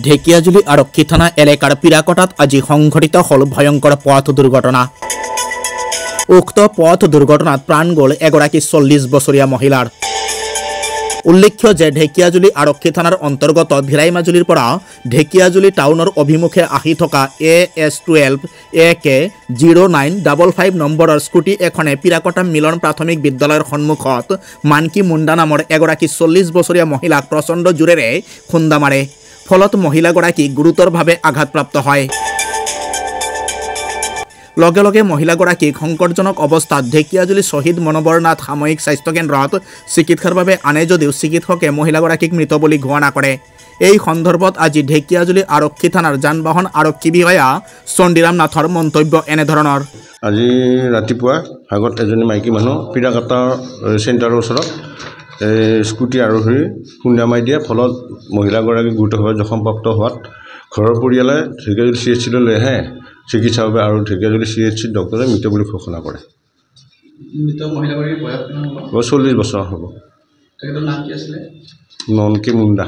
ঢেকিয়াজুলি আৰক্ষী থানা এলেকাৰ পিৰাকটাত আজি সংঘটিত হল ভয়ংকৰ পথ দুৰ্ঘটনা। উক্ত পথ দুৰ্ঘটনাত প্ৰাণ গ'ল এগৰাকী 40 বছৰীয়া মহিলাৰ। উল্লেখ্য যে ঢেকিয়াজুলি আৰক্ষী থানাৰ অন্তৰ্গত ভিৰাই মাজুলীৰ পৰা ঢেকিয়াজুলি টাউনৰ অভিমুখে আহি থকা AS12 AK 0955 নম্বৰৰ স্কুটি এখনে পিৰাকটা মিলন প্ৰাথমিক বিদ্যালয়ৰ সন্মুখত মানকী মুণ্ডা নামৰ এগৰাকী 40 বছৰীয়া মহিলাক প্ৰচণ্ড জোৰেৰে খুন্দা মাৰে। ফলত মহিলাগৰাকী গুৰুতৰভাৱে আঘাতপ্ৰাপ্ত হয়। লগে লগে মহিলাগৰাকীক সংকটজনক অৱস্থাত ঢেকিয়াজুলি শ্বহীদ মনোবৰ নাথ সাময়িক স্বাস্থ্য কেন্দ্ৰত চিকিৎসাৰ বাবে আনে যদিও চিকিৎসকে মহিলাগৰাকীক মৃত বুলি ঘোষণা কৰে। এই সন্দৰ্ভত আজি ঢেকিয়াজুলি আৰক্ষী থানাৰ যান বাহন আৰক্ষী বিষয়া চণ্ডীৰাম নাথৰ মন্তব্য এনেধৰণৰ। আজি ৰাতিপুৱা ভাগত এজনী মাইকী মানুহ পিৰাকটা চেণ্টাৰৰ ওচৰত স্কুটি আৰোহী খুন্দা মাৰি দিয়ে। ফলত মহিলাগৰাকী গুৰুতৰভাৱে জখমপ্ৰাপ্ত হোৱাত ঘৰৰ পৰিয়ালে ঢেকিয়াজুলি CHCলৈ লৈ আহে চিকিৎসাৰ বাবে আৰু ঢেকিয়াজুলি CHCত ডক্টৰে মৃত বুলি ঘোষণা কৰে। মহিলাগৰাকীৰ বয়স কিমান হ'ব? 40 বছৰ হ'ব। তেখেতৰ নাম কি আছিলে? মানকী মুণ্ডা।